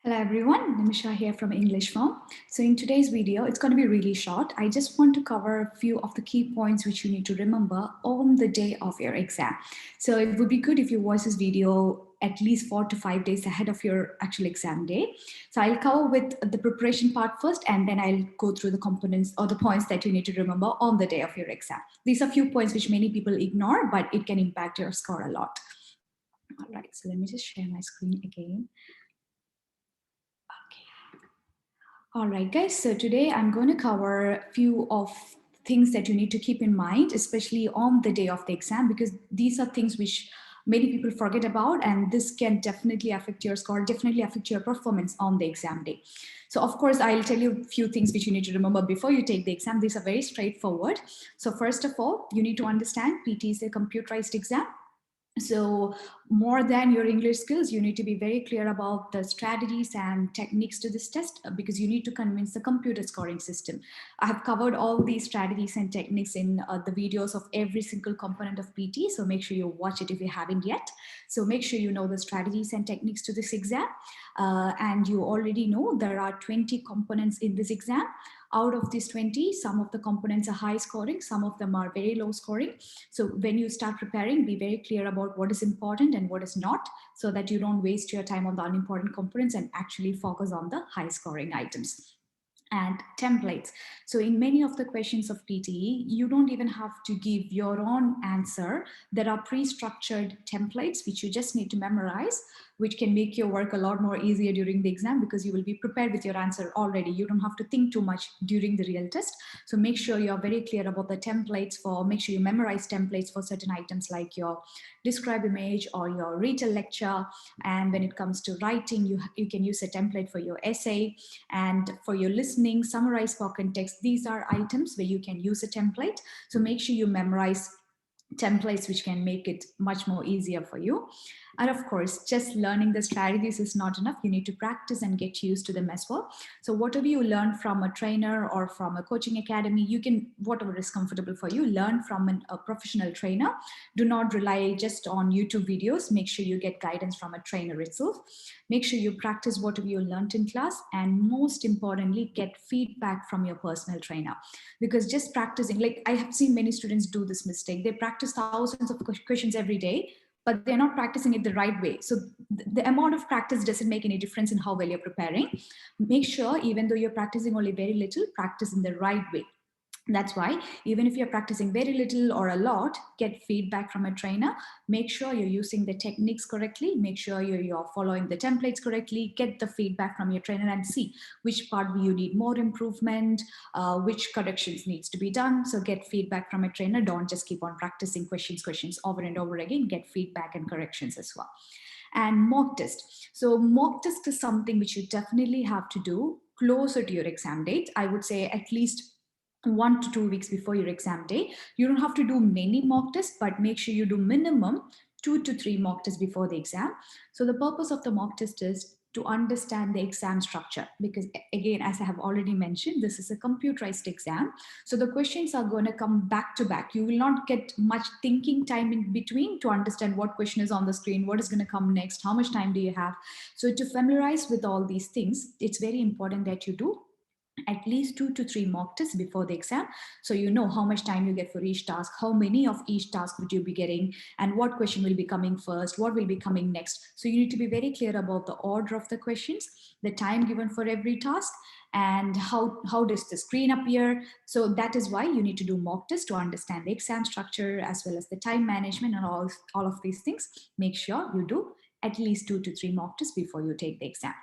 Hello everyone, Nimisha here from English Firm. So in today's video, it's going to be really short. I just want to cover a few of the key points which you need to remember on the day of your exam. So it would be good if you watch this video at least 4 to 5 days ahead of your actual exam day. So I'll cover with the preparation part first, and then I'll go through the components or the points that you need to remember on the day of your exam. These are few points which many people ignore, but it can impact your score a lot. All right, so let me just share my screen again. All right, guys, so today I'm going to cover a few of things that you need to keep in mind, especially on the day of the exam, because these are things which many people forget about, and this can definitely affect your score, definitely affect your performance on the exam day. So of course, I'll tell you a few things which you need to remember before you take the exam. These are very straightforward. So first of all, you need to understand PT is a computerized exam. So more than your English skills, you need to be very clear about the strategies and techniques to this test, because you need to convince the computer scoring system. I have covered all these strategies and techniques in the videos of every single component of PT. So make sure you watch it if you haven't yet. So make sure you know the strategies and techniques to this exam. And you already know there are 20 components in this exam. Out of these 20, some of the components are high scoring, some of them are very low scoring. So when you start preparing, be very clear about what is important and what is not, so that you don't waste your time on the unimportant components and actually focus on the high scoring items. And templates. So in many of the questions of PTE, you don't even have to give your own answer. There are pre-structured templates which you just need to memorize, which can make your work a lot more easier during the exam, because you will be prepared with your answer already. You don't have to think too much during the real test. So make sure you're very clear about the templates make sure you memorize templates for certain items like your describe image or your retail lecture. And when it comes to writing, you can use a template for your essay, and for your listening, summarize for context. These are items where you can use a template. So make sure you memorize templates which can make it much more easier for you. And of course, just learning the strategies is not enough. You need to practice and get used to them as well. So whatever you learn from a trainer or from a coaching academy, you can, whatever is comfortable for you, learn from a professional trainer. Do not rely just on YouTube videos. Make sure you get guidance from a trainer itself. Make sure you practice whatever you learned in class, and most importantly, get feedback from your personal trainer. Because just practicing, like I have seen many students do this mistake. They practice thousands of questions every day, but they're not practicing it the right way. So the amount of practice doesn't make any difference in how well you're preparing. Make sure, even though you're practicing only very little, practice in the right way. That's why even if you're practicing very little or a lot, get feedback from a trainer. Make sure you're using the techniques correctly. Make sure you're following the templates correctly. Get the feedback from your trainer and see which part you need more improvement, which corrections needs to be done. So get feedback from a trainer. Don't just keep on practicing questions over and over again. Get feedback and corrections as well. And mock test. So mock test is something which you definitely have to do closer to your exam date. I would say at least 1 to 2 weeks before your exam day. You don't have to do many mock tests, but make sure you do minimum 2 to 3 mock tests before the exam. So the purpose of the mock test is to understand the exam structure, because again, as I have already mentioned, this is a computerized exam. So the questions are going to come back to back. You will not get much thinking time in between to understand what question is on the screen, what is going to come next, how much time do you have. So to familiarize with all these things, it's very important that you do at least 2 to 3 mock tests before the exam, so you know how much time you get for each task, how many of each task would you be getting, and what question will be coming first, what will be coming next. So you need to be very clear about the order of the questions, the time given for every task, and how does the screen appear. So that is why you need to do mock tests to understand the exam structure as well as the time management and all of these things. Make sure you do at least 2 to 3 mock tests before you take the exam.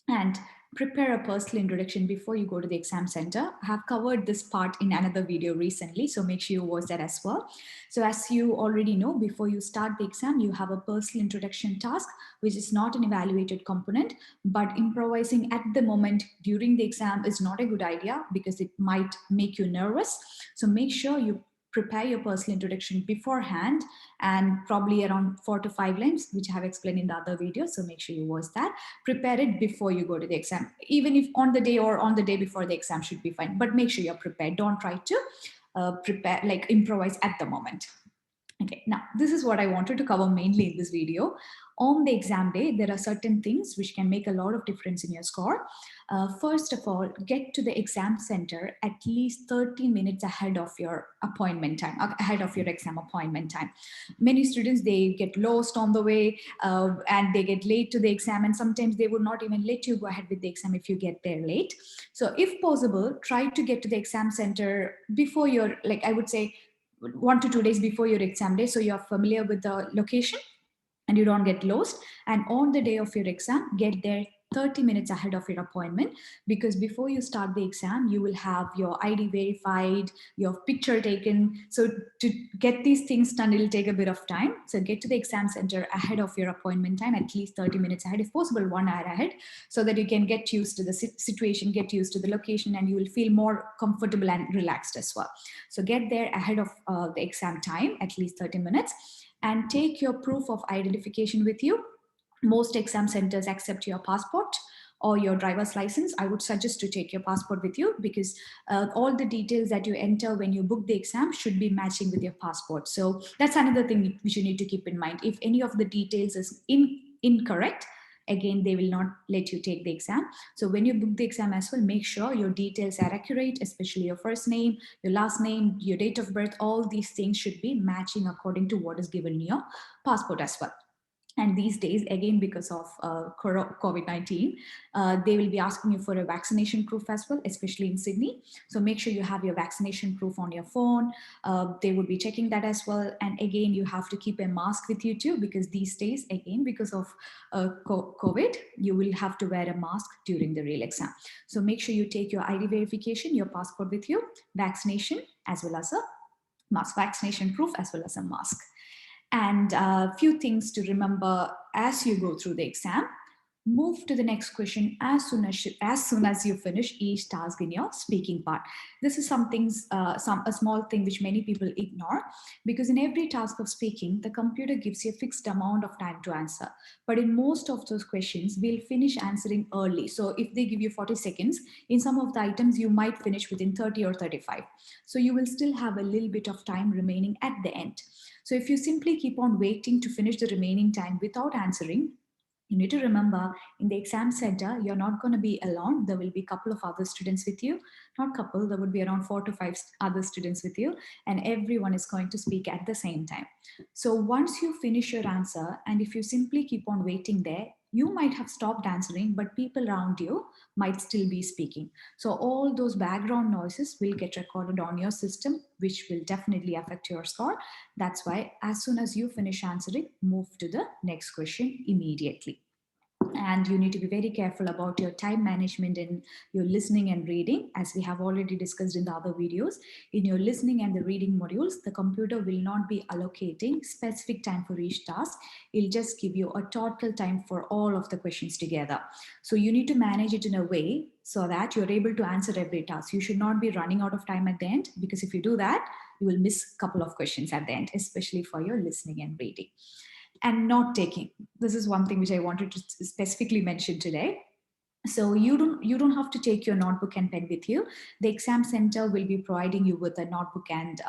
And prepare a personal introduction before you go to the exam center. I have covered this part in another video recently, so make sure you watch that as well. So as you already know, before you start the exam, you have a personal introduction task, which is not an evaluated component, but improvising at the moment during the exam is not a good idea because it might make you nervous. So make sure you prepare your personal introduction beforehand, and probably around 4 to 5 lines, which I have explained in the other video. So make sure you watch that. Prepare it before you go to the exam. Even if on the day or on the day before the exam should be fine, but make sure you're prepared. Don't try to prepare, like improvise at the moment. Okay, now this is what I wanted to cover mainly in this video. On the exam day, there are certain things which can make a lot of difference in your score. First of all, get to the exam center at least 30 minutes ahead of your appointment time, ahead of your exam appointment time. Many students, they get lost on the way and they get late to the exam, and sometimes they would not even let you go ahead with the exam if you get there late. So if possible, try to get to the exam center before your, like I would say, 1 to 2 days before your exam day, so you're familiar with the location and you don't get lost. And on the day of your exam, get there 30 minutes ahead of your appointment, because before you start the exam, you will have your ID verified, your picture taken. So to get these things done, it'll take a bit of time. So get to the exam center ahead of your appointment time, at least 30 minutes ahead, if possible 1 hour ahead, so that you can get used to the situation, get used to the location, and you will feel more comfortable and relaxed as well. So get there ahead of the exam time, at least 30 minutes, and take your proof of identification with you. Most exam centers accept your passport or your driver's license. I would suggest to take your passport with you, because all the details that you enter when you book the exam should be matching with your passport. So that's another thing which you need to keep in mind. If any of the details is incorrect, again, they will not let you take the exam. So when you book the exam as well, make sure your details are accurate, especially your first name, your last name, your date of birth. All these things should be matching according to what is given in your passport as well. And these days, again, because of COVID-19, they will be asking you for a vaccination proof as well, especially in Sydney. So make sure you have your vaccination proof on your phone. They would be checking that as well. And again, you have to keep a mask with you too, because these days, again, because of COVID, you will have to wear a mask during the real exam. So make sure you take your ID verification, your passport with you, vaccination, as well as a mask, vaccination proof, as well as a mask. And a few things to remember as you go through the exam. Move to the next question as soon as you finish each task in your speaking part. This is a small thing which many people ignore, because in every task of speaking, the computer gives you a fixed amount of time to answer. But in most of those questions, we'll finish answering early. So if they give you 40 seconds, in some of the items, you might finish within 30 or 35. So you will still have a little bit of time remaining at the end. So if you simply keep on waiting to finish the remaining time without answering, you need to remember, in the exam center, you're not going to be alone. There will be a couple of other students with you. Not couple, there would be around 4 to 5 other students with you, and everyone is going to speak at the same time. So once you finish your answer, and if you simply keep on waiting there, you might have stopped answering, but people around you might still be speaking. So all those background noises will get recorded on your system, which will definitely affect your score. That's why as soon as you finish answering, move to the next question immediately. And you need to be very careful about your time management in your listening and reading. As we have already discussed in the other videos, in your listening and the reading modules, the computer will not be allocating specific time for each task. It'll just give you a total time for all of the questions together. So you need to manage it in a way so that you're able to answer every task. You should not be running out of time at the end, because if you do that, you will miss a couple of questions at the end, especially for your listening and reading. And note taking, this is one thing which I wanted to specifically mention today. So you don't have to take your notebook and pen with you. The exam center will be providing you with a notebook and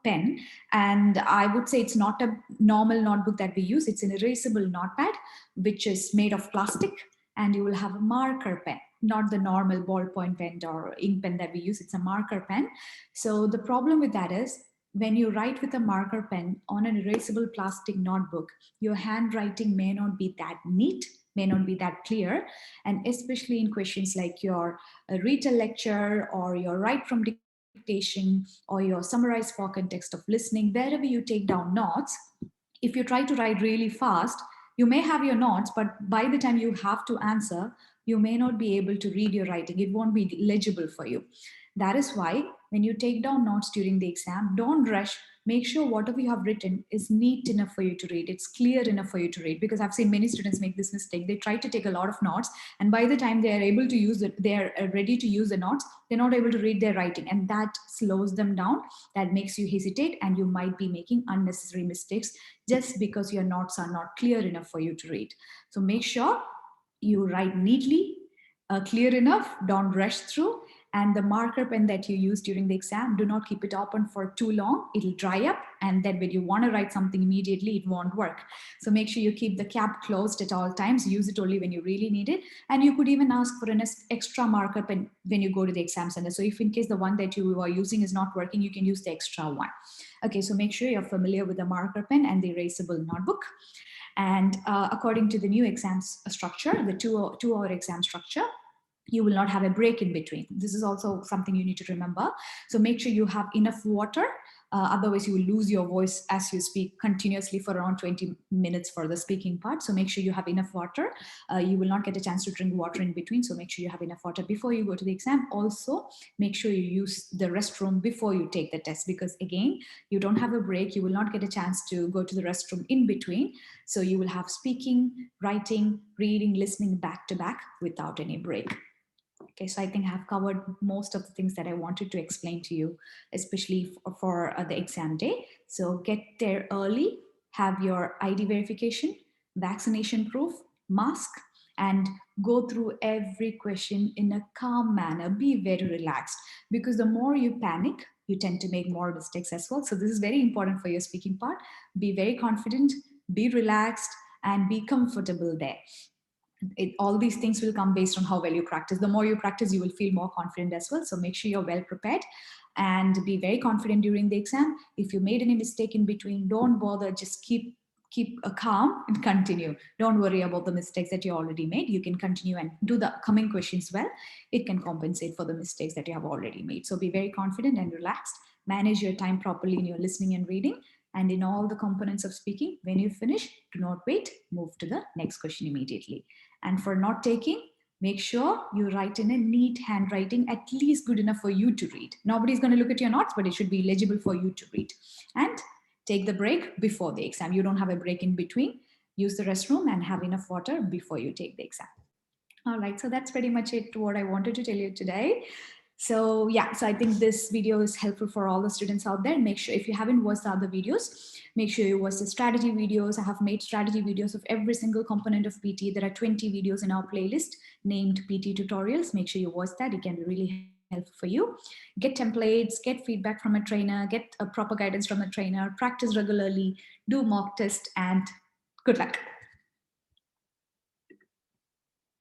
pen. And I would say it's not a normal notebook that we use. It's an erasable notepad, which is made of plastic, and you will have a marker pen, not the normal ballpoint pen or ink pen that we use. It's a marker pen. So the problem with that is, when you write with a marker pen on an erasable plastic notebook, your handwriting may not be that neat, may not be that clear. And especially in questions like your read a lecture, or your write from dictation, or your summarize for context of listening, wherever you take down notes, if you try to write really fast, you may have your notes, but by the time you have to answer, you may not be able to read your writing. It won't be legible for you. That is why when you take down notes during the exam, don't rush. Make sure whatever you have written is neat enough for you to read. It's clear enough for you to read, because I've seen many students make this mistake. They try to take a lot of notes, and by the time they are able to use it, they are ready to use the notes, they're not able to read their writing, and that slows them down. That makes you hesitate, and you might be making unnecessary mistakes just because your notes are not clear enough for you to read. So make sure you write neatly, clear enough, don't rush through, And the marker pen that you use during the exam, do not keep it open for too long. It'll dry up, and then when you want to write something immediately, it won't work. So make sure you keep the cap closed at all times. Use it only when you really need it. And you could even ask for an extra marker pen when you go to the exam center. So if in case the one that you are using is not working, you can use the extra one. Okay, so make sure you're familiar with the marker pen and the erasable notebook. And according to the new exams structure, the two-hour exam structure, you will not have a break in between. This is also something you need to remember. So make sure you have enough water. Otherwise, you will lose your voice as you speak continuously for around 20 minutes for the speaking part. So make sure you have enough water. You will not get a chance to drink water in between. So make sure you have enough water before you go to the exam. Also, make sure you use the restroom before you take the test, because again, you don't have a break. You will not get a chance to go to the restroom in between. So you will have speaking, writing, reading, listening back to back without any break. Okay, so I think I've covered most of the things that I wanted to explain to you, especially for the exam day. So get there early, have your ID verification, vaccination proof, mask, and go through every question in a calm manner. Be very relaxed, because the more you panic, you tend to make more mistakes as well. So this is very important for your speaking part. Be very confident, be relaxed, and be comfortable there. All these things will come based on how well you practice. The more you practice, you will feel more confident as well. So make sure you're well prepared and be very confident during the exam. If you made any mistake in between, don't bother, just keep a calm and continue. Don't worry about the mistakes that you already made. You can continue and do the coming questions well. It can compensate for the mistakes that you have already made. So be very confident and relaxed. Manage your time properly in your listening and reading, and in all the components of speaking. When you finish, do not wait, move to the next question immediately. And for not taking, make sure you write in a neat handwriting, at least good enough for you to read. Nobody's going to look at your notes, but it should be legible for you to read. And take the break before the exam. You don't have a break in between. Use the restroom and have enough water before you take the exam. All right, so that's pretty much it, what I wanted to tell you today. So yeah, so I think this video is helpful for all the students out there. Make sure, if you haven't watched the other videos, make sure you watch the strategy videos. I have made strategy videos of every single component of PT. There are 20 videos in our playlist named PT tutorials. Make sure you watch that. It can be really helpful for you. Get templates, get feedback from a trainer, get a proper guidance from a trainer, practice regularly, do mock test, and good luck.